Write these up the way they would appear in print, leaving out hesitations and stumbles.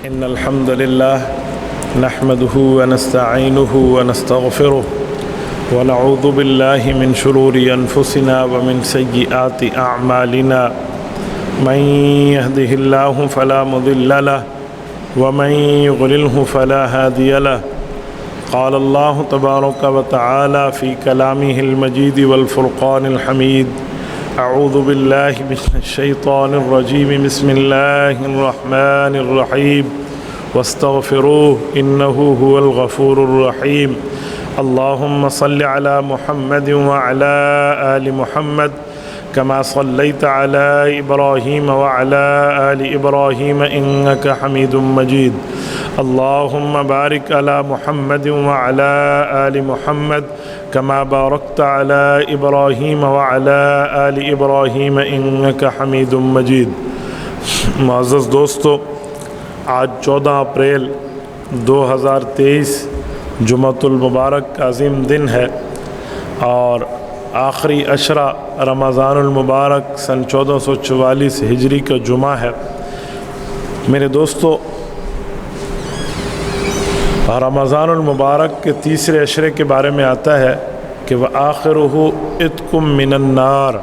إن الحمد لله نحمده ونستعينه ونستغفره ونعوذ بالله من شرور أنفسنا ومن سيئات أعمالنا من يهده الله فلا مضل له ومن يضلله فلا هادي له قال الله تبارك وتعالى في كلامه المجيد والفرقان الحميد أعوذ بالله من الشيطان الرجيم بسم الله الرحمن الرحيم واستغفروه إنه هو الغفور الرحيم اللهم صل على محمد وعلى آل محمد كما صليت على إبراهيم وعلى آل إبراهيم إنك حميد مجيد اللهم بارك على محمد وعلى آل محمد كما باركت على إبراهيم وعلى آل إبراهيم إنك حميد مجيد. معزز دوستو، آج 14 اپریل 2023 جمعۃ المبارک کا عظیم دن ہے اور آخری عشرہ رمضان المبارک سن 1444 ہجری کا جمعہ ہے. میرے دوستو، رمضان المبارک کے تیسرے عشرے کے بارے میں آتا ہے کہ وآخرہ عتق من النار.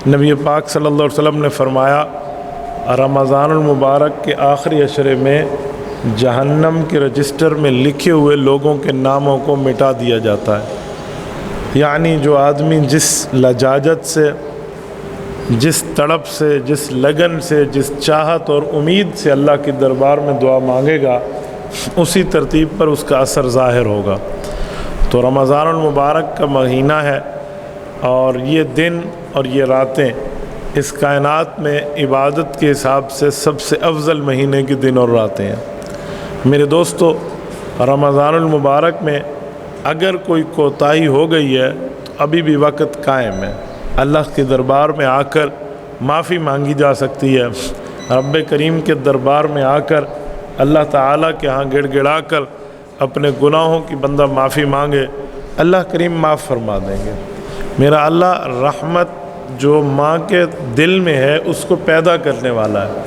نبی پاک صلی اللہ علیہ وسلم نے فرمایا رمضان المبارک کے آخری عشرے میں جہنم کے رجسٹر میں لکھے ہوئے لوگوں کے ناموں کو مٹا دیا جاتا ہے. یعنی جو آدمی جس لجاجت سے، جس تڑپ سے، جس لگن سے، جس چاہت اور امید سے اللہ کے دربار میں دعا مانگے گا، اسی ترتیب پر اس کا اثر ظاہر ہوگا. تو رمضان المبارک کا مہینہ ہے اور یہ دن اور یہ راتیں اس کائنات میں عبادت کے حساب سے سب سے افضل مہینے کے دن اور راتیں ہیں. میرے دوستو، رمضان المبارک میں اگر کوئی کوتاہی ہو گئی ہے تو ابھی بھی وقت قائم ہے. اللہ کے دربار میں آ کر معافی مانگی جا سکتی ہے. رب کریم کے دربار میں آ کر اللہ تعالیٰ کے ہاں گڑ گڑا کر اپنے گناہوں کی بندہ معافی مانگے، اللہ کریم معاف فرما دیں گے. میرا اللہ رحمت جو ماں کے دل میں ہے اس کو پیدا کرنے والا ہے.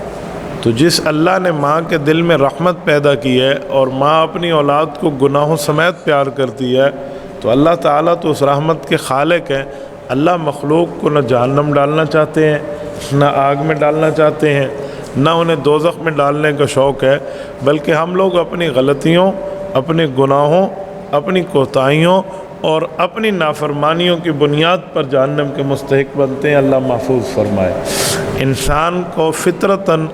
تو جس اللہ نے ماں کے دل میں رحمت پیدا کی ہے اور ماں اپنی اولاد کو گناہوں سمیت پیار کرتی ہے، تو اللہ تعالیٰ تو اس رحمت کے خالق ہیں. اللہ مخلوق کو نہ جہنم ڈالنا چاہتے ہیں، نہ آگ میں ڈالنا چاہتے ہیں، نہ انہیں دوزخ میں ڈالنے کا شوق ہے، بلکہ ہم لوگ اپنی غلطیوں، اپنے گناہوں، اپنی کوتاہیوں اور اپنی نافرمانیوں کی بنیاد پر جہنم کے مستحق بنتے ہیں. اللہ محفوظ فرمائے. انسان کو فطرتاً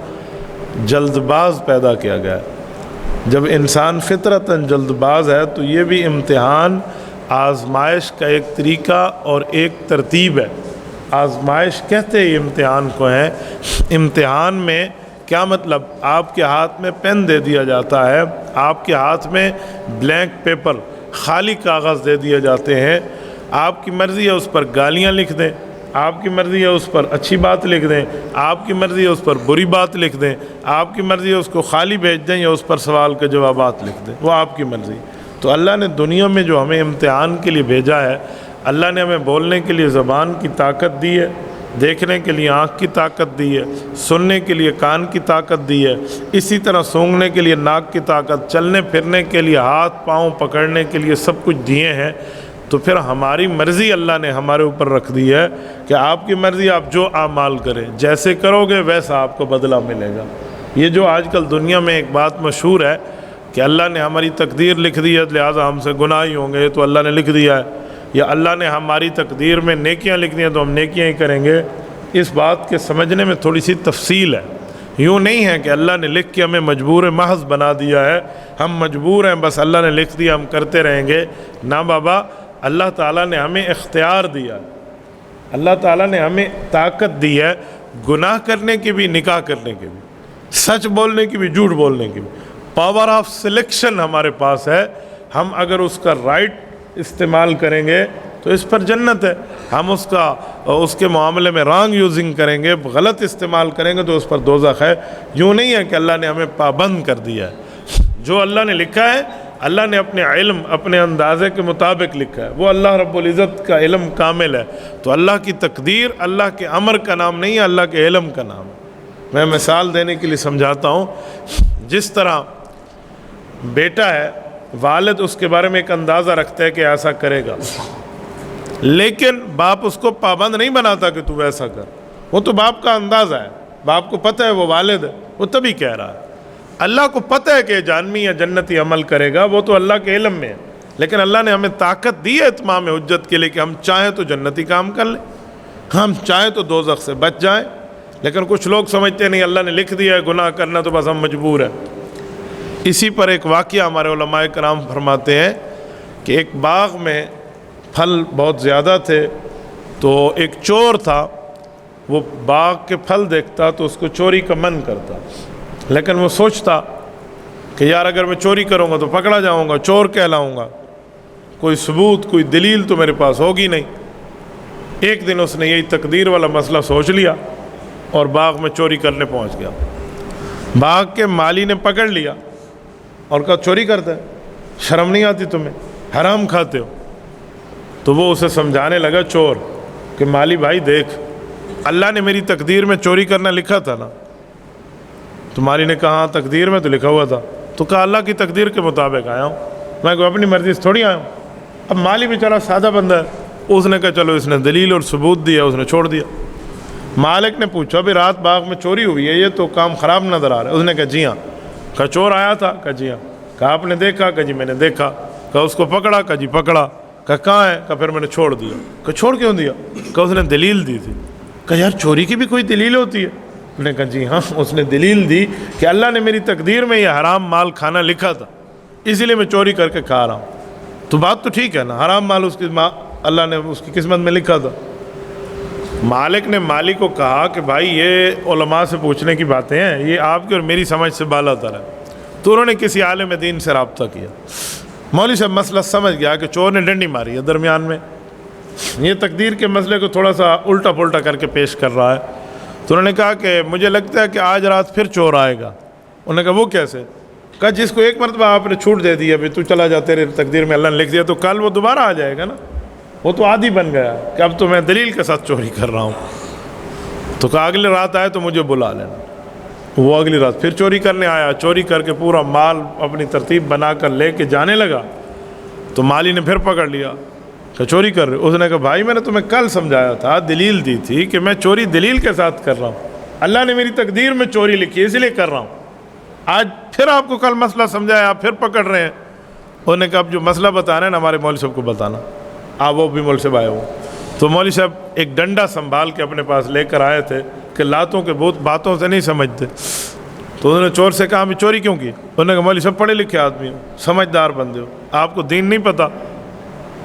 جلد باز پیدا کیا گیا ہے. جب انسان فطرتاً جلد باز ہے تو یہ بھی امتحان، آزمائش کا ایک طریقہ اور ایک ترتیب ہے. آزمائش کہتے ہی امتحان کو ہیں. امتحان میں کیا مطلب؟ آپ کے ہاتھ میں پین دے دیا جاتا ہے، آپ کے ہاتھ میں بلینک پیپر، خالی کاغذ دے دیے جاتے ہیں. آپ کی مرضی ہے اس پر گالیاں لکھ دیں، آپ کی مرضی ہے اس پر اچھی بات لکھ دیں، آپ کی مرضی ہے اس پر بری بات لکھ دیں، آپ کی مرضی ہے اس کو خالی بھیج دیں یا اس پر سوال کے جوابات لکھ دیں، وہ آپ کی مرضی. تو اللہ نے دنیا میں جو ہمیں امتحان کے لیے بھیجا ہے، اللہ نے ہمیں بولنے کے لیے زبان کی طاقت دی ہے، دیکھنے کے لیے آنکھ کی طاقت دی ہے، سننے کے لیے کان کی طاقت دی ہے، اسی طرح سونگھنے کے لیے ناک کی طاقت، چلنے پھرنے کے لیے ہاتھ پاؤں پکڑنے کے لیے سب کچھ دیے ہیں. تو پھر ہماری مرضی اللہ نے ہمارے اوپر رکھ دی ہے کہ آپ کی مرضی، آپ جو اعمال کریں، جیسے کرو گے ویسا آپ کو بدلہ ملے گا. یہ جو آج کل دنیا میں ایک بات مشہور ہے کہ اللہ نے ہماری تقدیر لکھ دی ہے لہٰذا ہم سے گناہ ہی ہوں گے، تو اللہ نے لکھ دیا ہے، یا اللہ نے ہماری تقدیر میں نیکیاں لکھ دی ہیں تو ہم نیکیاں ہی کریں گے. اس بات کے سمجھنے میں تھوڑی سی تفصیل ہے. یوں نہیں ہے کہ اللہ نے لکھ کے ہمیں مجبور محض بنا دیا ہے، ہم مجبور ہیں بس اللہ نے لکھ دیا ہم کرتے رہیں گے. نہ بابا، اللہ تعالیٰ نے ہمیں اختیار دیا، اللہ تعالیٰ نے ہمیں طاقت دی ہے گناہ کرنے کی بھی، نکاح کرنے کی بھی، سچ بولنے کی بھی، جھوٹ بولنے کی بھی. پاور آف سلیکشن ہمارے پاس ہے. ہم اگر اس کا رائٹ استعمال کریں گے تو اس پر جنت ہے. ہم اس کے معاملے میں رانگ یوزنگ کریں گے، غلط استعمال کریں گے تو اس پر دوزخ ہے. یوں نہیں ہے کہ اللہ نے ہمیں پابند کر دیا ہے. جو اللہ نے لکھا ہے، اللہ نے اپنے علم، اپنے اندازے کے مطابق لکھا ہے. وہ اللہ رب العزت کا علم کامل ہے. تو اللہ کی تقدیر اللہ کے امر کا نام نہیں ہے، اللہ کے علم کا نام ہے. میں مثال دینے کے لیے سمجھاتا ہوں، جس طرح بیٹا ہے، والد اس کے بارے میں ایک اندازہ رکھتا ہے کہ ایسا کرے گا، لیکن باپ اس کو پابند نہیں بناتا کہ تو ویسا کر، وہ تو باپ کا اندازہ ہے، باپ کو پتہ ہے وہ والد ہے، وہ تبھی کہہ رہا ہے۔ اللہ کو پتہ ہے کہ جہنمی یا جنتی عمل کرے گا، وہ تو اللہ کے علم میں ہے، لیکن اللہ نے ہمیں طاقت دی ہے اتمام حجت کے لیے کہ ہم چاہیں تو جنتی کام کر لیں، ہم چاہیں تو دوزخ سے بچ جائیں۔ لیکن کچھ لوگ سمجھتے نہیں اللہ نے لکھ دیا ہے گناہ کرنا تو بس ہم مجبور ہیں۔ اسی پر ایک واقعہ ہمارے علماء کرام فرماتے ہیں کہ ایک باغ میں پھل بہت زیادہ تھے، تو ایک چور تھا، وہ باغ کے پھل دیکھتا تو اس کو چوری کا من کرتا، لیکن وہ سوچتا کہ یار اگر میں چوری کروں گا تو پکڑا جاؤں گا، چور کہلاؤں گا، کوئی ثبوت کوئی دلیل تو میرے پاس ہوگی نہیں۔ ایک دن اس نے یہی تقدیر والا مسئلہ سوچ لیا اور باغ میں چوری کرنے پہنچ گیا۔ باغ کے مالی نے پکڑ لیا اور کہا چوری کرتا ہے، شرم نہیں آتی تمہیں، حرام کھاتے ہو؟ تو وہ اسے سمجھانے لگا چور کہ مالی بھائی دیکھ، اللہ نے میری تقدیر میں چوری کرنا لکھا تھا نا۔ تو مالی نے کہا ہاں تقدیر میں تو لکھا ہوا تھا۔ تو کہا اللہ کی تقدیر کے مطابق آیا ہوں، میں کوئی اپنی مرضی سے تھوڑی آیا ہوں۔ اب مالی بیچارہ سادہ بندہ ہے، اس نے کہا چلو اس نے دلیل اور ثبوت دیا، اس نے چھوڑ دیا۔ مالک نے پوچھا بھی رات باغ میں چوری ہوئی ہے، یہ تو کام خراب نظر آ رہا ہے۔ اس نے کہا جی ہاں۔ کہا چور آیا تھا؟ کہا جی ہاں۔ کہا آپ نے دیکھا؟ کہا جی میں نے دیکھا۔ کہا اس کو پکڑا؟ کہا جی پکڑا۔ کہا کہاں ہے؟ کہا پھر میں نے چھوڑ دیا۔ کہا چھوڑ کیوں دیا؟ کہا اس نے دلیل دی تھی۔ کہا یار چوری کی بھی کوئی دلیل ہوتی ہے؟ اس نے کہا جی ہاں، اس نے دلیل دی کہ اللہ نے میری تقدیر میں یہ حرام مال کھانا لکھا تھا، اسی لیے میں چوری کر کے کھا رہا ہوں۔ تو بات تو ٹھیک ہے نا، حرام مال اس کی اللہ نے اس کی قسمت میں لکھا تھا۔ مالک نے مالی کو کہا کہ بھائی یہ علماء سے پوچھنے کی باتیں ہیں، یہ آپ کی اور میری سمجھ سے بالا تر ہے۔ تو انہوں نے کسی عالم دین سے رابطہ کیا، مولوی صاحب مسئلہ سمجھ گیا کہ چور نے ڈنڈی ماری ہے درمیان میں، یہ تقدیر کے مسئلے کو تھوڑا سا الٹا پلٹا کر کے پیش کر رہا ہے۔ تو انہوں نے کہا کہ مجھے لگتا ہے کہ آج رات پھر چور آئے گا۔ انہوں نے کہا وہ کیسے؟ کہا جس کو ایک مرتبہ آپ نے چھوٹ دے دی ابھی تو چلا جا، تیرے تقدیر میں اللہ نے لکھ دیا، تو کل وہ دوبارہ آ جائے گا نا، وہ تو عادی بن گیا کہ اب تو میں دلیل کے ساتھ چوری کر رہا ہوں۔ تو کہا اگلی رات آئے تو مجھے بلا لینا۔ وہ اگلی رات پھر چوری کرنے آیا، چوری کر کے پورا مال اپنی ترتیب بنا کر لے کے جانے لگا، تو مالی نے پھر پکڑ لیا کہ چوری کر رہے۔ اس نے کہا بھائی میں نے تمہیں کل سمجھایا تھا، دلیل دی تھی کہ میں چوری دلیل کے ساتھ کر رہا ہوں، اللہ نے میری تقدیر میں چوری لکھی ہے اس لیے کر رہا ہوں۔ آج پھر آپ کو کل مسئلہ سمجھایا، آپ پھر پکڑ رہے ہیں۔ انہوں نے کہا اب جو مسئلہ بتا رہے ہیں نا ہمارے مولوی صاحب کو بتانا۔ آپ وہ بھی مولوی صاحب آئے ہو، تو مولوی صاحب ایک ڈنڈا سنبھال کے اپنے پاس لے کر آئے تھے کہ لاتوں کے بہت باتوں سے نہیں سمجھتے۔ تو انہوں نے چور سے کہا ہمیں چوری کیوں کی؟ انہوں نے کہا مولوی صاحب پڑھے لکھے آدمی ہو، سمجھدار بندے ہو، آپ کو دین نہیں پتہ۔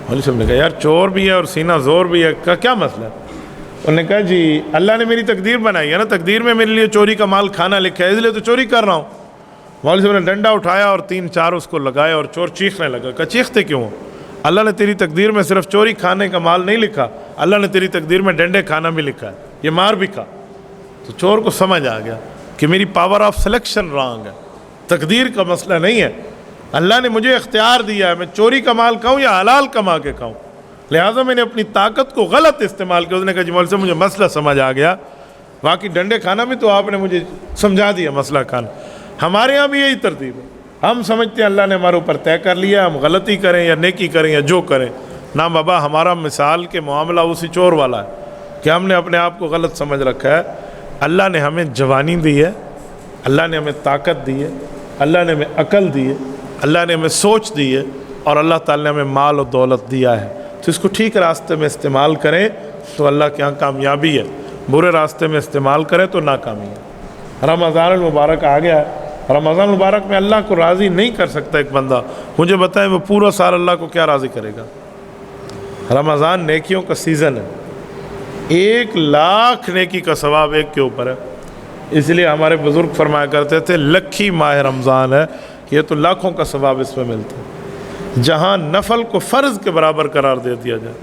مولوی صاحب نے کہا یار چور بھی ہے اور سینہ زور بھی ہے، کیا مسئلہ ہے؟ انہوں نے کہا جی اللہ نے میری تقدیر بنائی ہے نا، تقدیر میں میرے لیے چوری کا مال کھانا لکھا ہے اس لیے تو چوری کر رہا ہوں۔ مولوی صاحب نے ڈنڈا اٹھایا اور 3-4 اس کو لگائے اور چور چیخنے لگا۔ کہا چیختے کیوں ہو؟ اللہ نے تیری تقدیر میں صرف چوری کھانے کا مال نہیں لکھا، اللہ نے تیری تقدیر میں ڈنڈے کھانا بھی لکھا ہے، یہ مار بھی کھا۔ تو چور کو سمجھ آ گیا کہ میری پاور آف سلیکشن رانگ ہے، تقدیر کا مسئلہ نہیں ہے، اللہ نے مجھے اختیار دیا ہے میں چوری کا مال کھاؤں یا حلال کما کے کھاؤں، لہٰذا میں نے اپنی طاقت کو غلط استعمال کیا۔ اس نے کہا جی مولوی صاحب مجھے مسئلہ سمجھ آ گیا، باقی ڈنڈے کھانا بھی تو آپ نے مجھے سمجھا دیا مسئلہ کھانا۔ ہمارے یہاں بھی یہی ترتیب ہے، ہم سمجھتے ہیں اللہ نے ہمارے اوپر طے کر لیا، ہم غلطی کریں یا نیکی کریں یا جو کریں، نہ بابا ہمارا مثال کے معاملہ اسی چور والا ہے کہ ہم نے اپنے آپ کو غلط سمجھ رکھا ہے۔ اللہ نے ہمیں جوانی دی ہے، اللہ نے ہمیں طاقت دی ہے، اللہ نے ہمیں عقل دی ہے، اللہ نے ہمیں سوچ دی ہے، اور اللہ تعالیٰ نے ہمیں مال و دولت دیا ہے، تو اس کو ٹھیک راستے میں استعمال کریں تو اللہ کے یہاں کامیابی ہے، برے راستے میں استعمال کریں تو ناکامی ہے۔ رمضان المبارک آ گیا ہے، رمضان المبارک میں اللہ کو راضی نہیں کر سکتا ایک بندہ، مجھے بتائیں وہ پورا سال اللہ کو کیا راضی کرے گا؟ رمضان نیکیوں کا سیزن ہے، 1,00,000 نیکی کا ثواب ایک کے اوپر ہے، اس لیے ہمارے بزرگ فرمایا کرتے تھے لکھی ماہ رمضان ہے کہ یہ تو لاکھوں کا ثواب اس میں ملتا ہے، جہاں نفل کو فرض کے برابر قرار دے دیا جائے،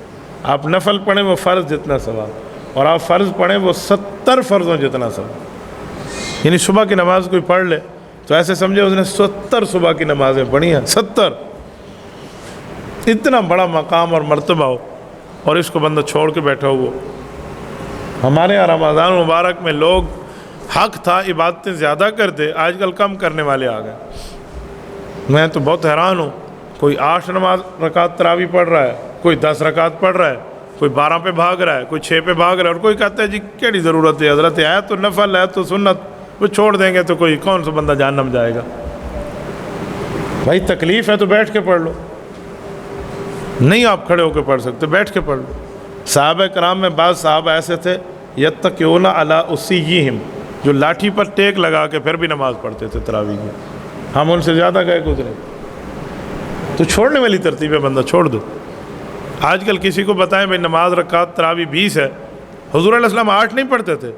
آپ نفل پڑھیں وہ فرض جتنا ثواب، اور آپ فرض پڑھیں وہ 70 فرضوں جتنا ثواب، یعنی صبح کی نماز کوئی پڑھ لے تو ایسے سمجھے اس نے 70 صبح کی نمازیں پڑھی ہیں، 70، اتنا بڑا مقام اور مرتبہ ہو اور اس کو بندہ چھوڑ کے بیٹھا ہوا۔ ہمارے یہاں رمضان مبارک میں لوگ حق تھا عبادتیں زیادہ کرتے، آج کل کم کرنے والے آ گئے۔ میں تو بہت حیران ہوں، کوئی 8 رکعت تراویح پڑھ رہا ہے، کوئی 10 رکعت پڑھ رہا ہے، کوئی 12 پہ بھاگ رہا ہے، کوئی 6 پہ بھاگ رہا ہے، اور کوئی کہتا ہے جی کیڑی ضرورت ہے حضرت، ہے تو نفل ہے تو سنت، وہ چھوڑ دیں گے تو کوئی کون سا بندہ جہنم جائے گا؟ بھائی تکلیف ہے تو بیٹھ کے پڑھ لو، نہیں آپ کھڑے ہو کے پڑھ سکتے بیٹھ کے پڑھ لو۔ صحابہ کرام میں بعض صحابہ ایسے تھے یتقون علی اسیہم، جو لاٹھی پر ٹیک لگا کے پھر بھی نماز پڑھتے تھے تراویح کی، ہم ان سے زیادہ گئے گزرے۔ تو چھوڑنے والی ترتیب ہے، بندہ چھوڑ دو۔ آج کل کسی کو بتائیں بھائی نماز رکعت تراویح 20 ہے، حضور علیہ السلام 8 نہیں پڑھتے تھے،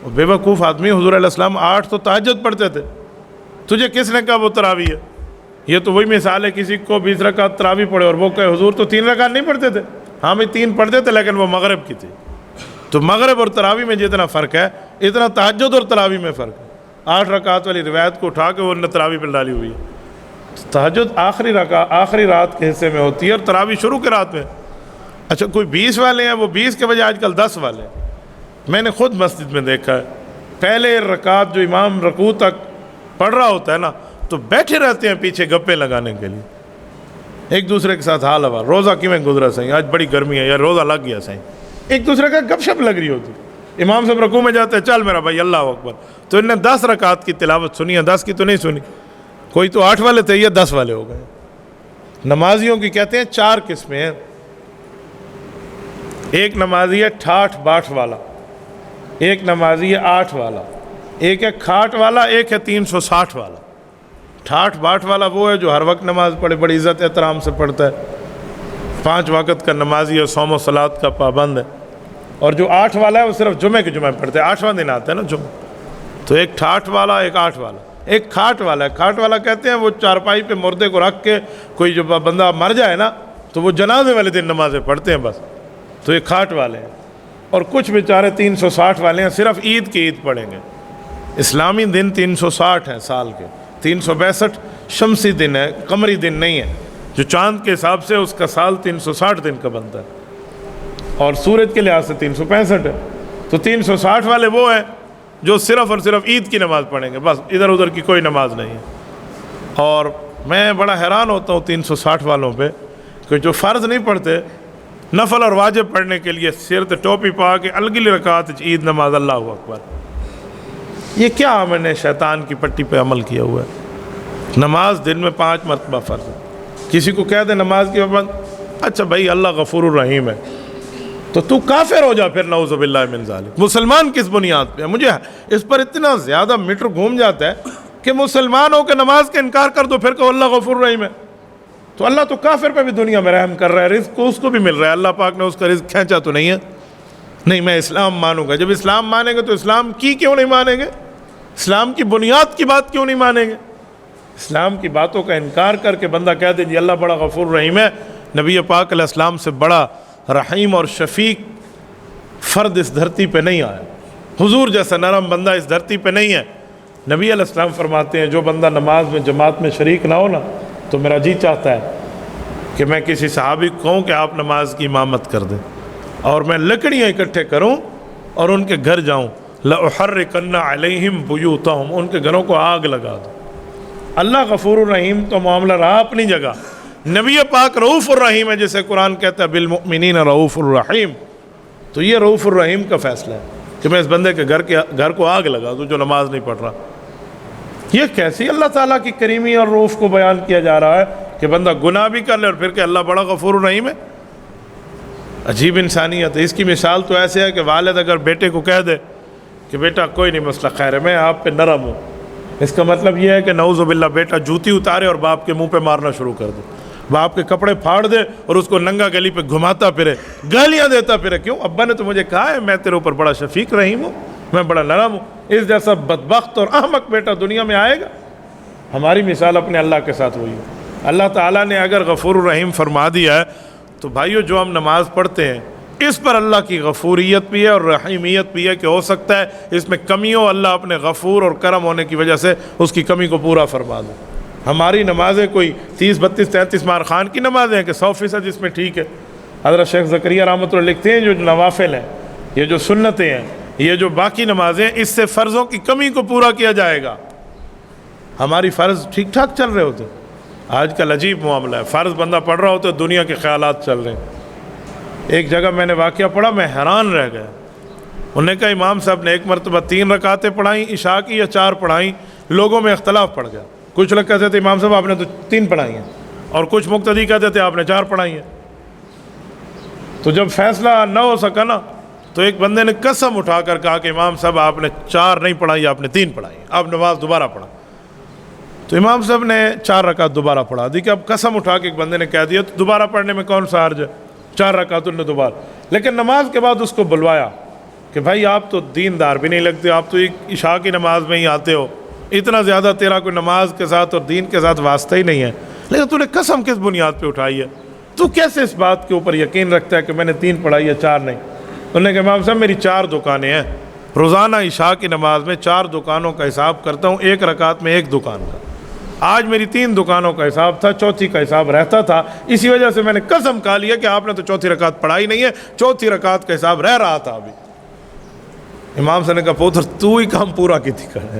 وہ بے وقوف آدمی، حضور علیہ السلام 8 تو تہجد پڑھتے تھے، تجھے کس نے کہا وہ تراویح ہے؟ یہ تو وہی مثال ہے کسی کو 20 رکعت تراویح پڑھے اور وہ کہے حضور تو 3 رکعت نہیں پڑھتے تھے، ہاں بھی 3 پڑھتے تھے لیکن وہ مغرب کی تھی۔ تو مغرب اور تراویح میں جتنا فرق ہے اتنا تہجد اور تراویح میں فرق ہے۔ 8 رکعت والی روایت کو اٹھا کے وہ نے تراویح پہ ڈالی ہوئی ہے۔ تہجد آخری رات کے حصے میں ہوتی ہے اور تراویح شروع کے رات میں۔ اچھا کوئی 20 والے ہیں، وہ 20 کے بجائے آج کل 10 والے ہیں۔ میں نے خود مسجد میں دیکھا ہے، پہلے رکعت جو امام رکوع تک پڑھ رہا ہوتا ہے نا تو بیٹھے رہتے ہیں پیچھے گپے لگانے کے لیے، ایک دوسرے کے ساتھ حال ہوا، روزہ کیویں گزرا صحیح، آج بڑی گرمی ہے یا روزہ لگ گیا صحیح، ایک دوسرے کا گپ شپ لگ رہی ہوتی۔ امام صاحب رکوع میں جاتے ہیں، چل میرا بھائی اللہ اکبر، تو انہوں نے 10 رکعت کی تلاوت سنی ہے، 10 کی تو نہیں سنی، کوئی تو 8 والے تھے یا 10 والے ہو گئے۔ نمازیوں کی کہتے ہیں 4 قسمیں ہیں، ایک نمازی ہے ٹھاٹھ باٹھ والا، ایک نمازی ہے 8 والا، ایک ہے کھاٹ والا، ایک ہے 360 والا۔ ٹھاٹھ باٹھ والا وہ ہے جو ہر وقت نماز پڑھے، بڑی عزت احترام سے پڑھتا ہے، 5 وقت کا نمازی ہے، صوم و صلات کا پابند ہے۔ اور جو 8 والا ہے وہ صرف جمعے کے جمعہ پڑھتے ہیں، 8واں دن آتا ہے نا جمعہ۔ تو ایک ٹھاٹھ والا، ایک 8 والا، ایک کھاٹ والا ہے۔ کھاٹ والا کہتے ہیں وہ چارپائی پہ مردے کو رکھ کے، کوئی جو بندہ مر جائے نا تو وہ جنازے والے دن نمازیں پڑھتے ہیں بس، تو یہ کھاٹ والے ہیں۔ اور کچھ بیچارے 360 والے ہیں، صرف عید کی عید پڑھیں گے۔ اسلامی دن 360 ہیں سال کے، 362 شمسی دن ہے، قمری دن نہیں ہے، جو چاند کے حساب سے اس کا سال 360 دن کا بنتا ہے، اور سورج کے لحاظ سے 365 ہے۔ تو 360 والے وہ ہیں جو صرف اور صرف عید کی نماز پڑھیں گے، بس ادھر ادھر کی کوئی نماز نہیں ہے۔ اور میں بڑا حیران ہوتا ہوں 360 والوں پہ کہ جو فرض نہیں پڑھتے، نفل اور واجب پڑھنے کے لیے سر تے ٹوپی پا کے الگی رکعت عید نماز، اللہ اکبر۔ یہ کیا ہم نے شیطان کی پٹی پہ عمل کیا ہوا ہے؟ نماز دن میں 5 مرتبہ فرض ہے، کسی کو کہہ دے نماز کی پابند، اچھا بھائی اللہ غفور الرحیم ہے، تو کافر ہو جا پھر، نعوذ باللہ من ذالک۔ مسلمان کس بنیاد پہ ہے؟ مجھے اس پر اتنا زیادہ میٹر گھوم جاتا ہے کہ مسلمان ہو کے نماز کا انکار کر دو پھر کہ اللہ غفور الرحیم ہے، تو اللہ تو کافر پہ بھی دنیا میں رحم کر رہا ہے، رزق کو اس کو بھی مل رہا ہے، اللہ پاک نے اس کا رزق کھینچا تو نہیں ہے؟ نہیں، میں اسلام مانوں گا۔ جب اسلام مانیں گے تو اسلام کی کیوں نہیں مانیں گے؟ اسلام کی بنیاد کی بات کیوں نہیں مانیں گے؟ اسلام کی باتوں کا انکار کر کے بندہ کہہ دے جی اللہ بڑا غفور رحیم ہے، نبی پاک علیہ السلام سے بڑا رحیم اور شفیق فرد اس دھرتی پہ نہیں آیا، حضور جیسا نرم بندہ اس دھرتی پہ نہیں ہے۔ نبی علیہ السلام فرماتے ہیں جو بندہ نماز میں جماعت میں شریک نہ ہو نا تو میرا جی چاہتا ہے کہ میں کسی صحابی کو کہوں کہ آپ نماز کی امامت کر دیں، اور میں لکڑیاں اکٹھے کروں اور ان کے گھر جاؤں، لَأُحَرِّقَنَّ عَلَيْهِمْ بُيُوتَهُمْ، ان کے گھروں کو آگ لگا دوں۔ اللہ غفور الرحیم تو معاملہ رہا اپنی جگہ، نبی پاک رؤوف الرحیم ہے، جسے قرآن کہتا ہے بالمؤمنین رؤوف الرحیم، تو یہ رؤوف الرحیم کا فیصلہ ہے کہ میں اس بندے کے گھر کو آگ لگا دوں جو نماز نہیں پڑھ رہا۔ یہ کیسی اللہ تعالیٰ کی کریمی اور رؤوف کو بیان کیا جا رہا ہے کہ بندہ گناہ بھی کر لے اور پھر کہ اللہ بڑا غفور الرحیم ہے؟ عجیب انسانیت ہے۔ اس کی مثال تو ایسے ہے کہ والد اگر بیٹے کو کہہ دے کہ بیٹا کوئی نہیں مسئلہ خیر ہے، میں آپ پہ نرم ہوں، اس کا مطلب یہ ہے کہ نعوذ باللہ بیٹا جوتی اتارے اور باپ کے منہ پہ مارنا شروع کر دے، باپ کے کپڑے پھاڑ دے اور اس کو ننگا گلی پہ گھماتا پھرے، گالیاں دیتا پھرے، کیوں؟ ابا نے تو مجھے کہا ہے میں تیرے اوپر بڑا شفیق رحیم ہوں، میں بڑا نرم ہوں۔ اس جیسا بدبخت اور احمق بیٹا دنیا میں آئے گا؟ ہماری مثال اپنے اللہ کے ساتھ ہوئی ہے۔ اللہ تعالیٰ نے اگر غفور الرحیم فرما دیا ہے تو بھائیو جو ہم نماز پڑھتے ہیں اس پر اللہ کی غفوریت بھی ہے اور رحیمیت بھی ہے کہ ہو سکتا ہے اس میں کمی ہو، اللہ اپنے غفور اور کرم ہونے کی وجہ سے اس کی کمی کو پورا فرما دے۔ ہماری نمازیں کوئی 30 32 33 مار خان کی نمازیں ہیں کہ 100% اس میں ٹھیک ہے۔ حضرت شیخ زکریا رحمۃ اللہ لکھتے ہیں جو نوافل ہیں، یہ جو سنتیں ہیں، یہ جو باقی نمازیں اس سے فرضوں کی کمی کو پورا کیا جائے گا. ہماری فرض ٹھیک ٹھاک چل رہے ہوتے. آج کل عجیب معاملہ ہے, فرض بندہ پڑھ رہا ہوتا ہے, دنیا کے خیالات چل رہے ہیں. ایک جگہ میں نے واقعہ پڑھا, میں حیران رہ گیا. انہوں نے کہا امام صاحب نے ایک مرتبہ 3 رکعتیں پڑھائیں عشاء کی یا 4 پڑھائیں, لوگوں میں اختلاف پڑ گیا. کچھ لوگ کہتے تھے امام صاحب آپ نے تو 3 پڑھائی ہیں, اور کچھ مقتدی کہتے تھے آپ نے 4 پڑھائی ہیں. تو جب فیصلہ نہ ہو سکا نا, تو ایک بندے نے قسم اٹھا کر کہا کہ امام صاحب آپ نے 4 نہیں پڑھائی, آپ نے 3 پڑھائی, آپ نماز دوبارہ پڑھا. تو امام صاحب نے 4 رکعت دوبارہ پڑھا دی. کہ اب قسم اٹھا کے ایک بندے نے کہہ دیا تو دوبارہ پڑھنے میں کون سا حرج ہے, 4 رکعت نے دوبارہ. لیکن نماز کے بعد اس کو بلوایا کہ بھائی آپ تو دیندار بھی نہیں لگتے, آپ تو ایک عشاء کی نماز میں ہی آتے ہو, اتنا زیادہ تیرا کوئی نماز کے ساتھ اور دین کے ساتھ واسطہ ہی نہیں ہے, لیکن تو نے قسم کس بنیاد پہ اٹھائی ہے؟ تو کیسے اس بات کے اوپر یقین رکھتا ہے کہ میں نے 3 پڑھائی ہے 4 نہیں؟ انہوں نے کہا امام صاحب میری 4 دکانیں ہیں, روزانہ عشاء کی نماز میں 4 دکانوں کا حساب کرتا ہوں, 1 رکعت میں 1 دکان کا. آج میری 3 دکانوں کا حساب تھا, چوتھی کا حساب رہتا تھا, اسی وجہ سے میں نے قسم کھا لیا کہ آپ نے تو چوتھی رکعت پڑھائی نہیں ہے, چوتھی رکعت کا حساب رہ رہا تھا ابھی. امام صاحب نے کہا پوتر تو ہی کام پورا کی تھی کر.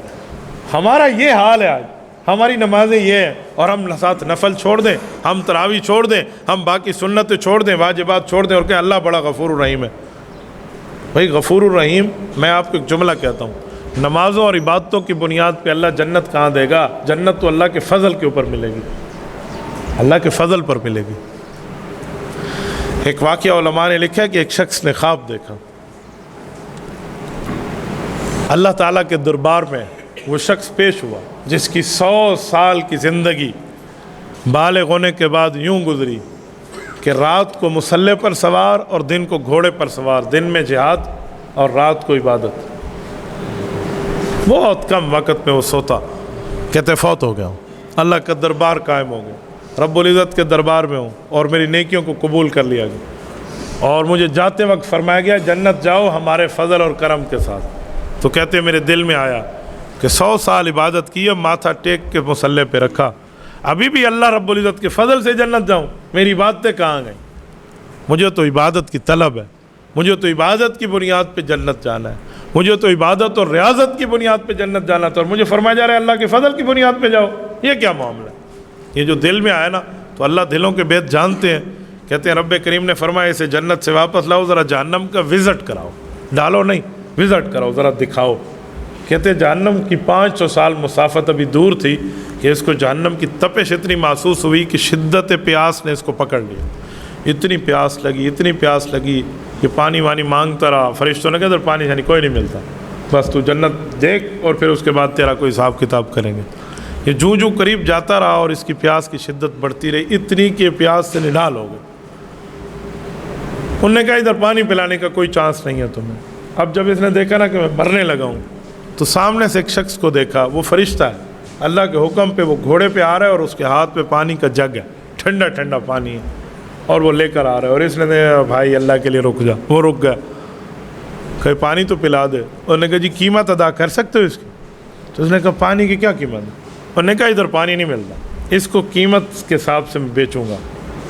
ہمارا یہ حال ہے آج, ہماری نمازیں یہ ہیں, اور ہم ساتھ نفل چھوڑ دیں, ہم تراویح چھوڑ دیں, ہم باقی سنتیں چھوڑ دیں, واجبات چھوڑ دیں, اور کہ اللہ بڑا غفور الرحیم ہے. بھائی غفور الرحیم, میں آپ کو ایک جملہ کہتا ہوں, نمازوں اور عبادتوں کی بنیاد پہ اللہ جنت کہاں دے گا؟ جنت تو اللہ کے فضل کے اوپر ملے گی, اللہ کے فضل پر ملے گی. ایک واقعہ علماء نے لکھا ہے کہ ایک شخص نے خواب دیکھا, اللہ تعالیٰ کے دربار میں وہ شخص پیش ہوا جس کی 100 سال کی زندگی بالغ ہونے کے بعد یوں گزری کہ رات کو مسلح پر سوار اور دن کو گھوڑے پر سوار, دن میں جہاد اور رات کو عبادت. بہت کم وقت میں وہ سوتا, کہتے فوت ہو گیا ہوں, اللہ کا دربار قائم ہو گیا, رب العزت کے دربار میں ہوں, اور میری نیکیوں کو قبول کر لیا گیا, اور مجھے جاتے وقت فرمایا گیا جنت جاؤ ہمارے فضل اور کرم کے ساتھ. تو کہتے میرے دل میں آیا کہ 100 سال عبادت کی, ماتھا ٹیک کے مسلح پہ رکھا, ابھی بھی اللہ رب العزت کے فضل سے جنت جاؤں, میری عبادتیں کہاں گئیں؟ مجھے تو عبادت کی طلب ہے, مجھے تو عبادت کی بنیاد پہ جنت جانا ہے, مجھے تو عبادت اور ریاضت کی بنیاد پہ جنت جانا تھا, اور مجھے فرمایا جا رہا ہے اللہ کے فضل کی بنیاد پہ جاؤ. یہ کیا معاملہ ہے؟ یہ جو دل میں آیا نا, تو اللہ دلوں کے بید جانتے ہیں. کہتے ہیں رب کریم نے فرمایا اسے جنت سے واپس لاؤ, ذرا جہنم کا وزٹ کراؤ, ڈالو نہیں, وزٹ کراؤ, ذرا دکھاؤ. کہتے ہیں جہنم کی 500 سال مسافت ابھی دور تھی کہ اس کو جہنم کی تپش اتنی محسوس ہوئی کہ شدت پیاس نے اس کو پکڑ لیا. اتنی پیاس لگی, اتنی پیاس لگی کہ پانی وانی مانگتا رہا. فرشتوں نے کہا ادھر پانی شانی کوئی نہیں ملتا, بس تو جنت دیکھ اور پھر اس کے بعد تیرا کوئی حساب کتاب کریں گے. یہ جو قریب جاتا رہا اور اس کی پیاس کی شدت بڑھتی رہی, اتنی کہ پیاس سے نڈال ہو گئے. انہوں نے کہا ادھر پانی پلانے کا کوئی چانس نہیں ہے تمہیں. اب جب اس نے دیکھا نا کہ میں مرنے لگا ہوں, تو سامنے سے ایک شخص کو دیکھا, وہ فرشتہ ہے, اللہ کے حکم پہ وہ گھوڑے پہ آ رہا ہے, اور اس کے ہاتھ پہ پانی کا جگ ہے, ٹھنڈا ٹھنڈا پانی ہے, اور وہ لے کر آ رہا ہے. اور اس نے بھائی اللہ کے لیے رک جا. وہ رک گیا, کہ پانی تو پلا دے. انہوں نے کہا جی قیمت ادا کر سکتے ہو اس کی؟ تو اس نے کہا پانی کی کیا قیمت ہے؟ انہوں نے کہا ادھر پانی نہیں ملتا, اس کو قیمت کے حساب سے میں بیچوں گا,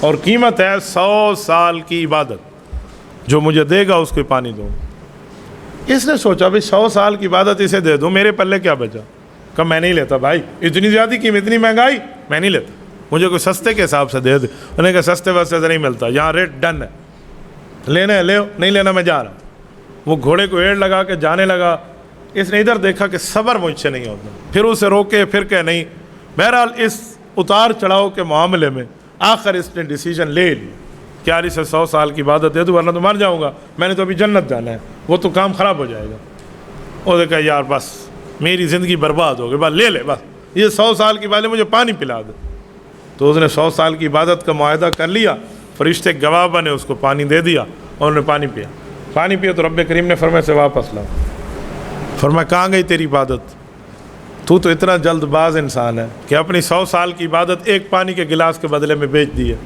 اور قیمت ہے 100 سال کی عبادت, جو مجھے دے گا اس کو پانی دوں. اس نے سوچا بھائی 100 سال کی عبادت اسے دے دوں, میرے پلے کیا بچا؟ کہا میں نہیں لیتا بھائی, اتنی زیادہ قیمت, اتنی مہنگائی, میں نہیں لیتا, مجھے کوئی سستے کے حساب سے دے دے. انہوں نے کہا سستے وستے سے نہیں ملتا, یہاں ریٹ ڈن ہے, لینا ہے لے, نہیں لینا میں جا رہا. وہ گھوڑے کو ایڑ لگا کے جانے لگا. اس نے ادھر دیکھا کہ صبر مجھ سے نہیں ہوتا, پھر اسے روکے, پھر کہ نہیں. بہرحال اس اتار چڑھاؤ کے معاملے میں آخر اس نے ڈیسیجن لے لی کہ یار اسے 100 سال کی عبادت دے دوں, ورنہ تو مر جاؤں گا, میں نے تو ابھی جنت جانا ہے, وہ تو کام خراب ہو جائے گا. وہ دیکھا یار بس میری زندگی برباد ہو گئی, بس لے لے, بس یہ 100 سال کی بات ہے, مجھے پانی پلا دے. تو اس نے 100 سال کی عبادت کا معاہدہ کر لیا, فرشتے گواہ بنے, اس کو پانی دے دیا, اور انہوں نے پانی پیا. پانی پیا تو رب کریم نے فرمایا سے واپس لاؤ. فرمایا کہاں گئی تیری عبادت؟ تو اتنا جلد باز انسان ہے کہ اپنی 100 سال کی عبادت ایک پانی کے گلاس کے بدلے میں بیچ دی ہے.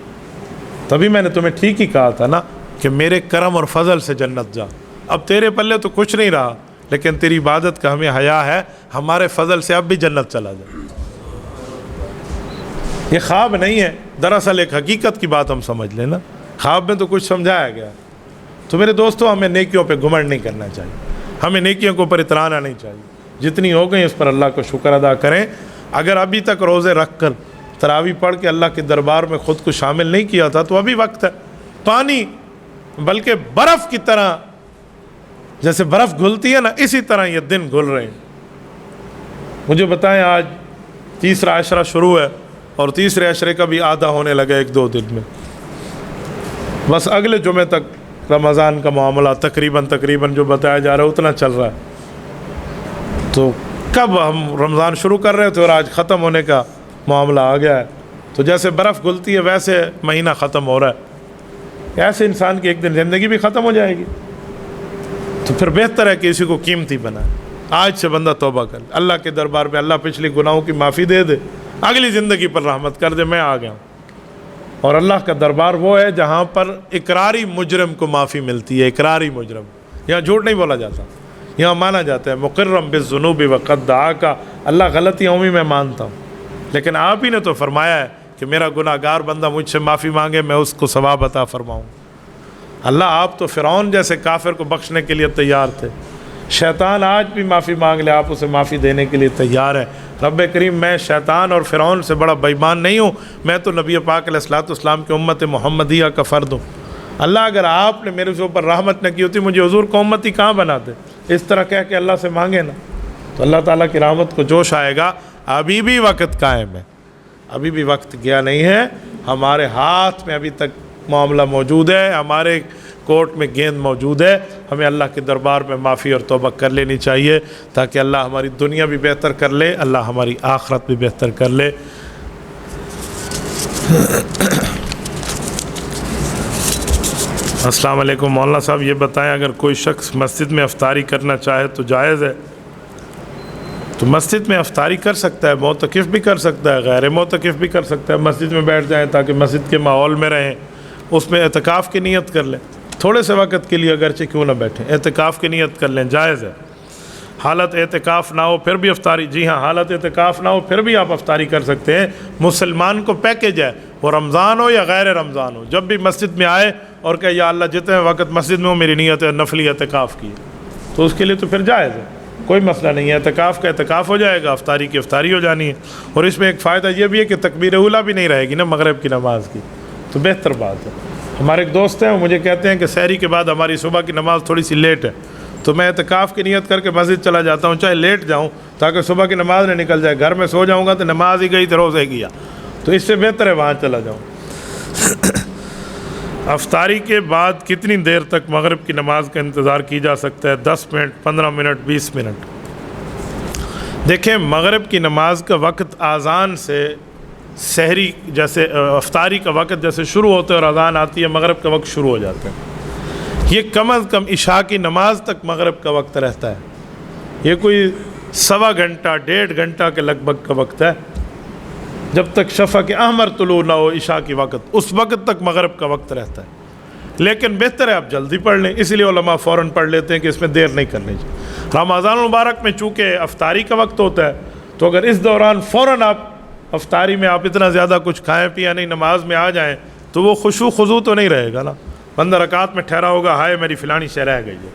تبھی میں نے تمہیں ٹھیک ہی کہا تھا نا کہ میرے کرم اور فضل سے جنت جا. اب تیرے پلے تو کچھ نہیں رہا, لیکن تیری عبادت کا ہمیں حیا ہے, ہمارے فضل سے اب بھی جنت چلا جائے. یہ خواب نہیں ہے, دراصل ایک حقیقت کی بات ہم سمجھ لیں نا. خواب میں تو کچھ سمجھایا گیا. تو میرے دوستوں ہمیں نیکیوں پہ گھمنڈ نہیں کرنا چاہیے. ہمیں نیکیوں کے اوپر اترانا نہیں چاہیے، جتنی ہو گئی اس پر اللہ کو شکر ادا کریں۔ اگر ابھی تک روزے رکھ کر تراویح پڑھ کے اللہ کے دربار میں خود کو شامل نہیں کیا تھا تو ابھی وقت ہے۔ پانی بلکہ برف کی طرح، جیسے برف گھلتی ہے نا، اسی طرح یہ دن گھل رہے ہیں۔ مجھے بتائیں، آج تیسرا عشرہ شروع ہے اور تیسرے عشرے کا بھی آدھا ہونے لگا ایک دو دن میں، بس اگلے جمعے تک رمضان کا معاملہ تقریباً جو بتایا جا رہا ہے اتنا چل رہا ہے۔ تو کب ہم رمضان شروع کر رہے تھے اور آج ختم ہونے کا معاملہ آ گیا ہے۔ تو جیسے برف گھلتی ہے ویسے مہینہ ختم ہو رہا ہے، ایسے انسان کی ایک دن زندگی بھی ختم ہو جائے گی۔ تو پھر بہتر ہے کہ اسی کو قیمتی بنائے۔ آج سے بندہ توبہ کر لے، اللہ کے دربار میں اللہ پچھلی گناہوں کی معافی دے دے، اگلی زندگی پر رحمت کر دے، میں آ گیا ہوں۔ اور اللہ کا دربار وہ ہے جہاں پر اقراری مجرم کو معافی ملتی ہے۔ اقراری مجرم، یہاں جھوٹ نہیں بولا جاتا، یہاں مانا جاتا ہے مقرم بالذنوب وقد دعاک، اللہ غلطیاں بھی میں مانتا ہوں، لیکن آپ ہی نے تو فرمایا ہے کہ میرا گناہ گار بندہ مجھ سے معافی مانگے میں اس کو ثواب عطا فرماؤں۔ اللہ آپ تو فرعون جیسے کافر کو بخشنے کے لیے تیار تھے، شیطان آج بھی معافی مانگ لے آپ اسے معافی دینے کے لیے تیار ہے۔ رب کریم، میں شیطان اور فرعون سے بڑا بے ایمان نہیں ہوں، میں تو نبی پاک علیہ الصلوۃ والسلام کی امت محمدیہ کا فرد ہوں۔ اللہ اگر آپ نے میرے اوپر رحمت نہ کی ہوتی مجھے حضور کو امتی کہاں بناتے؟ اس طرح کہہ کے اللہ سے مانگے نا تو اللہ تعالیٰ کی رحمت کو جوش آئے گا۔ ابھی بھی وقت قائم ہے، ابھی بھی وقت گیا نہیں ہے، ہمارے ہاتھ میں ابھی تک معاملہ موجود ہے، ہمارے کورٹ میں گیند موجود ہے۔ ہمیں اللہ کے دربار میں معافی اور توبہ کر لینی چاہیے تاکہ اللہ ہماری دنیا بھی بہتر کر لے، اللہ ہماری آخرت بھی بہتر کر لے۔ السلام علیکم مولانا صاحب، یہ بتائیں اگر کوئی شخص مسجد میں افطاری کرنا چاہے تو جائز ہے؟ تو مسجد میں افطاری کر سکتا ہے، معتکف بھی کر سکتا ہے، غیر معتکف بھی کر سکتا ہے۔ مسجد میں بیٹھ جائیں تاکہ مسجد کے ماحول میں رہیں، اس میں اعتکاف کی نیت کر لیں، تھوڑے سے وقت کے لیے اگرچہ کیوں نہ بیٹھیں، اعتکاف کی نیت کر لیں، جائز ہے۔ حالت اعتکاف نہ ہو پھر بھی افطاری، جی ہاں، حالت اعتکاف نہ ہو پھر بھی آپ افطاری کر سکتے ہیں۔ مسلمان کو پیکج ہے، وہ رمضان ہو یا غیر رمضان ہو، جب بھی مسجد میں آئے اور کہ یا اللہ جتنے وقت مسجد میں ہو میری نیت ہے نفلی اعتکاف کی، تو اس کے لیے تو پھر جائز ہے، کوئی مسئلہ نہیں ہے، اعتکاف کا اعتکاف ہو جائے گا، افطاری کی افطاری ہو جانی ہے۔ اور اس میں ایک فائدہ یہ بھی ہے کہ تکبیر اولیٰ بھی نہیں رہے گی نا مغرب کی نماز کی، تو بہتر بات ہے۔ ہمارے ایک دوست ہیں، وہ مجھے کہتے ہیں کہ سحری کے بعد ہماری صبح کی نماز تھوڑی سی لیٹ ہے، تو میں اعتکاف کی نیت کر کے مسجد چلا جاتا ہوں، چاہے لیٹ جاؤں تاکہ صبح کی نماز نہ نکل جائے، گھر میں سو جاؤں گا تو نماز ہی گئی تو روزہ گیا، تو اس سے بہتر ہے وہاں چلا جاؤں۔ افطاری کے بعد کتنی دیر تک مغرب کی نماز کا انتظار کی جا سکتا ہے؟ 10 منٹ، 15 منٹ، 20 منٹ؟ دیکھیں، مغرب کی نماز کا وقت اذان سے سحری جیسے افطاری کا وقت جیسے شروع ہوتا ہے اور اذان آتی ہے مغرب کا وقت شروع ہو جاتا ہے، یہ کم از کم عشاء کی نماز تک مغرب کا وقت رہتا ہے، یہ کوئی 1.25 گھنٹہ 1.5 گھنٹہ کے لگ بھگ کا وقت ہے، جب تک شفق احمر طلوع نہ ہو عشاء کی وقت، اس وقت تک مغرب کا وقت رہتا ہے۔ لیکن بہتر ہے آپ جلدی پڑھ لیں، اس لیے علماء فوراً پڑھ لیتے ہیں کہ اس میں دیر نہیں کرنی چاہیے۔ رمضان المبارک میں چونکہ افطاری کا وقت ہوتا ہے تو اگر اس دوران فوراً آپ افطاری میں آپ اتنا زیادہ کچھ کھائیں پیا نہیں، نماز میں آ جائیں تو وہ خشوع خضوع تو نہیں رہے گا نا، بندہ رکعت میں ٹھہرا ہوگا، ہائے میری فلانی شے رہ گئی ہے،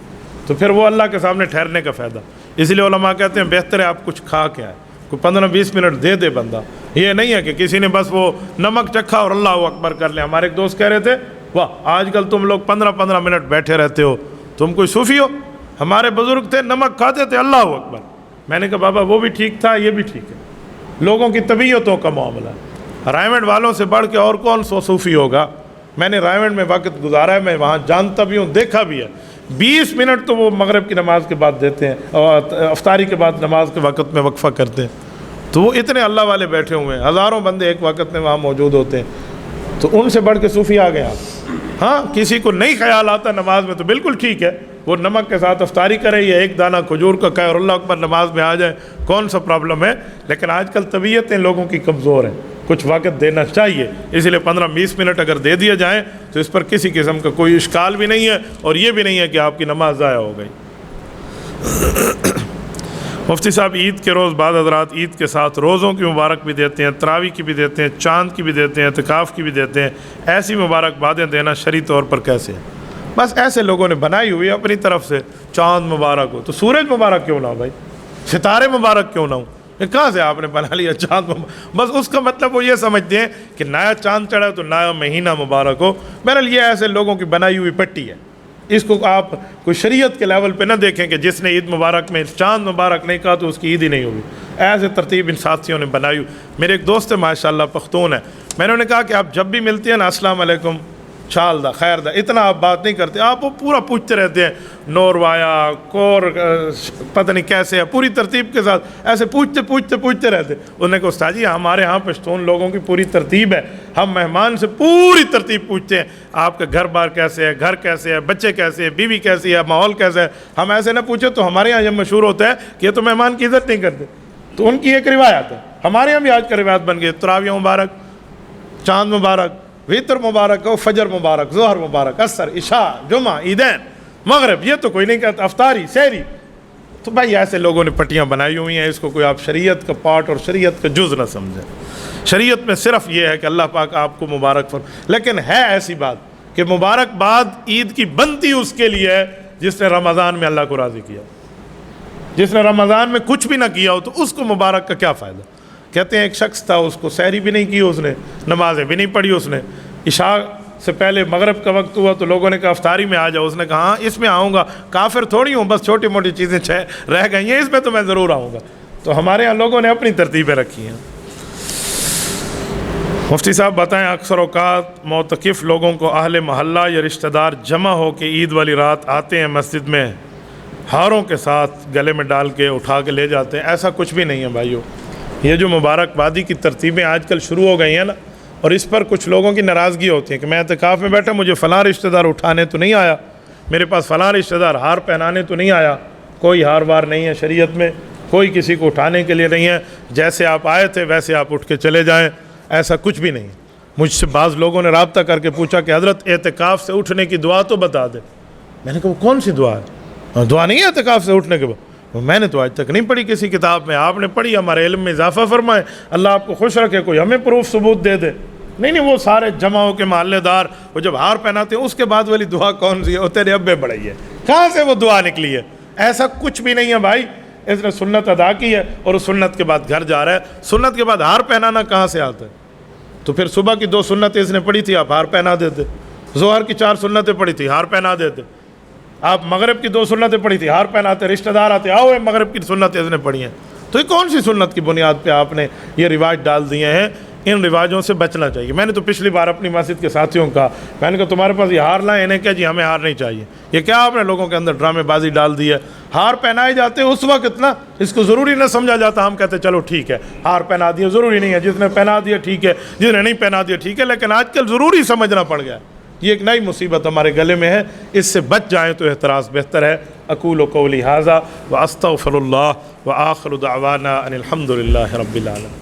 تو پھر وہ اللہ کے سامنے ٹھہرنے کا فائدہ۔ اس لیے علماء کہتے ہیں بہتر ہے آپ کچھ کھا کے آئیں، کوئی 15-20 منٹ دے دے بندہ، یہ نہیں ہے کہ کسی نے بس وہ نمک چکھا اور اللہ اکبر کر لیں۔ ہمارے ایک دوست کہہ رہے تھے، واہ آج کل تم لوگ 15-15 منٹ بیٹھے رہتے ہو، تم کوئی صوفی ہو؟ ہمارے بزرگ تھے نمک کھاتے تھے اللہ اکبر۔ میں نے کہا بابا وہ بھی ٹھیک تھا، یہ بھی ٹھیک ہے، لوگوں کی طبیعتوں کا معاملہ ہے، رائمنڈ والوں سے بڑھ کے اور کون سو صوفی ہوگا؟ میں نے رائمنڈ میں وقت گزارا ہے، میں وہاں جانتا بھی ہوں، دیکھا بھی ہے، 20 منٹ تو وہ مغرب کی نماز کے بعد دیتے ہیں اور افطاری کے بعد نماز کے وقت میں وقفہ کرتے ہیں، تو وہ اتنے اللہ والے بیٹھے ہوئے ہیں، ہزاروں بندے ایک وقت میں وہاں موجود ہوتے ہیں، تو ان سے بڑھ کے صوفی آ گئے آپ۔ ہاں کسی کو نہیں خیال آتا نماز میں تو بالکل ٹھیک ہے، وہ نمک کے ساتھ افطاری کرے یا ایک دانہ کھجور کا کہے اور اللہ اکبر نماز میں آ جائے، کون سا پرابلم ہے؟ لیکن آج کل طبیعتیں لوگوں کی کمزور ہیں، کچھ وقت دینا چاہیے، اس لیے 15-20 منٹ اگر دے دیے جائیں تو اس پر کسی قسم کا کوئی اشکال بھی نہیں ہے، اور یہ بھی نہیں ہے کہ آپ کی نماز ضائع ہو گئی۔ مفتی صاحب، عید کے روز بعض حضرات عید کے ساتھ روزوں کی مبارک بھی دیتے ہیں، تراویح کی بھی دیتے ہیں، چاند کی بھی دیتے ہیں، اعتکاف کی بھی دیتے ہیں، ایسی مبارک بادیں دینا شرعی طور پر کیسے ہے؟ بس ایسے لوگوں نے بنائی ہوئی ہے اپنی طرف سے، چاند مبارک ہو تو سورج مبارک کیوں نہ ہو بھائی، ستارے مبارک کیوں نہ ہو، یہ کہاں سے آپ نے بنا لیا چاند مبارک؟ بس اس کا مطلب وہ یہ سمجھتے ہیں کہ نیا چاند چڑھا تو نیا مہینہ مبارک ہو۔ بہرحال یہ ایسے لوگوں کی بنائی ہوئی پٹی ہے، اس کو آپ کوئی شریعت کے لیول پہ نہ دیکھیں کہ جس نے عید مبارک میں چاند مبارک نہیں کہا تو اس کی عید ہی نہیں ہوگی، ایسے ترتیب ان ساتھیوں نے بنائی ہوئی۔ میرے ایک دوست ہے ماشاءاللہ پختون ہے، میں نے انہیں کہا کہ آپ جب بھی ملتے ہیں نا السلام علیکم، چھال دا خیر دا، اتنا آپ بات نہیں کرتے، آپ وہ پورا پوچھتے رہتے ہیں نور وایا کور پتہ نہیں کیسے ہے، پوری ترتیب کے ساتھ ایسے پوچھتے رہتے۔ انہوں نے کہا استاد جی ہمارے ہاں پشتون لوگوں کی پوری ترتیب ہے، ہم مہمان سے پوری ترتیب پوچھتے ہیں، آپ کا گھر بار کیسے ہے، گھر کیسے ہے، بچے کیسے ہیں، بیوی کیسی ہے، ماحول کیسا ہے۔ ہم ایسے نہ پوچھے تو ہمارے یہاں یہ مشہور ہوتا ہے کہ یہ تو مہمان کی عزت نہیں کرتے، تو ان کی ایک روایت ہے، ہمارے یہاں بھی آج کا روایت بن گئی، تراویح مبارک، چاند مبارک، وتر مبارک ہو، فجر مبارک، ظہر مبارک، عصر، عشاء، جمعہ، عیدین، مغرب، یہ تو کوئی نہیں کہتا، افطاری، سحری۔ تو بھائی ایسے لوگوں نے پٹیاں بنائی ہوئی ہیں، اس کو کوئی آپ شریعت کا پارٹ اور شریعت کا جز نہ سمجھیں۔ شریعت میں صرف یہ ہے کہ اللہ پاک آپ کو مبارک فرمائے، لیکن ہے ایسی بات کہ مبارکباد عید کی بنتی اس کے لیے ہے جس نے رمضان میں اللہ کو راضی کیا، جس نے رمضان میں کچھ بھی نہ کیا ہو تو اس کو مبارک کا کیا فائدہ۔ کہتے ہیں ایک شخص تھا، اس کو سحری بھی نہیں کی اس نے، نمازیں بھی نہیں پڑھی اس نے، عشاء سے پہلے مغرب کا وقت ہوا تو لوگوں نے کہا افطاری میں آ جاؤ، اس نے کہا ہاں اس میں آؤں گا، کافر تھوڑی ہوں، بس چھوٹی موٹی چیزیں رہ گئی ہیں، اس میں تو میں ضرور آؤں گا۔ تو ہمارے ہاں لوگوں نے اپنی ترتیبیں رکھی ہیں۔ مفتی صاحب بتائیں اکثر اوقات معتکف لوگوں کو اہل محلہ یا رشتہ دار جمع ہو کے عید والی رات آتے ہیں مسجد میں، ہاروں کے ساتھ گلے میں ڈال کے اٹھا کے لے جاتے ہیں، ایسا کچھ بھی نہیں ہے بھائیو۔ یہ جو مبارکبادی کی ترتیبیں آج کل شروع ہو گئی ہیں نا، اور اس پر کچھ لوگوں کی ناراضگی ہوتی ہے کہ میں اعتکاف میں بیٹھا، مجھے فلاں رشتہ دار اٹھانے تو نہیں آیا، میرے پاس فلاں رشتہ دار ہار پہنانے تو نہیں آیا۔ کوئی ہار وار نہیں ہے شریعت میں، کوئی کسی کو اٹھانے کے لیے نہیں ہے، جیسے آپ آئے تھے ویسے آپ اٹھ کے چلے جائیں، ایسا کچھ بھی نہیں۔ مجھ سے بعض لوگوں نے رابطہ کر کے پوچھا کہ حضرت اعتکاف سے اٹھنے کی دعا تو بتا دیں۔ میں نے کہا وہ کون سی دعا ہے؟ دعا نہیں ہے اعتکاف سے اٹھنے کے بعد؟ میں نے تو آج تک نہیں پڑھی کسی کتاب میں، آپ نے پڑھی، ہمارے علم میں اضافہ فرمائے، اللہ آپ کو خوش رکھے، کوئی ہمیں پروف ثبوت دے دے۔ نہیں وہ سارے جمع ہو کے محلے دار وہ جب ہار پہناتے ہیں اس کے بعد والی دعا کون سی ہے؟ وہ تیرے ابے بڑھئی ہے، کہاں سے وہ دعا نکلی ہے؟ ایسا کچھ بھی نہیں ہے بھائی، اس نے سنت ادا کی ہے اور اس سنت کے بعد گھر جا رہا ہے۔ سنت کے بعد ہار پہنانا کہاں سے آتا ہے؟ تو پھر صبح کی 2 سنتیں اس نے پڑھی تھی، آپ ہار پہنا دیتے، ظہر کی 4 سنتیں پڑھی تھی، ہار پہنا دیتے، آپ مغرب کی 2 سنتیں پڑھی تھی، ہار پہناتے، رشتہ دار آتے، آؤ مغرب کی سنتیں اس نے پڑھی ہیں۔ تو یہ کون سی سنت کی بنیاد پہ آپ نے یہ رواج ڈال دیے ہیں؟ ان رواجوں سے بچنا چاہیے۔ میں نے تو پچھلی بار اپنی مسجد کے ساتھیوں کا میں نے کہا تمہارے پاس یہ ہار لائیں، انہیں کیا جی ہمیں ہار نہیں چاہیے، یہ کیا آپ نے لوگوں کے اندر ڈرامے بازی ڈال دی ہے؟ ہار پہنائے جاتے اس وقت نا، اس کو ضروری نہ سمجھا جاتا، ہم کہتے چلو ٹھیک ہے ہار پہنا دیا، ضروری نہیں ہے، جس نے پہنا دیا ٹھیک ہے، جس نے نہیں پہنا دیا ٹھیک ہے، لیکن آج کل ضروری سمجھنا پڑ گیا۔ یہ ایک نئی مصیبت ہمارے گلے میں ہے، اس سے بچ جائیں تو احتراز بہتر ہے۔ اقول قولی ھذا واستغفر اللہ وآخر دعوانا ان الحمد للہ رب العالمین۔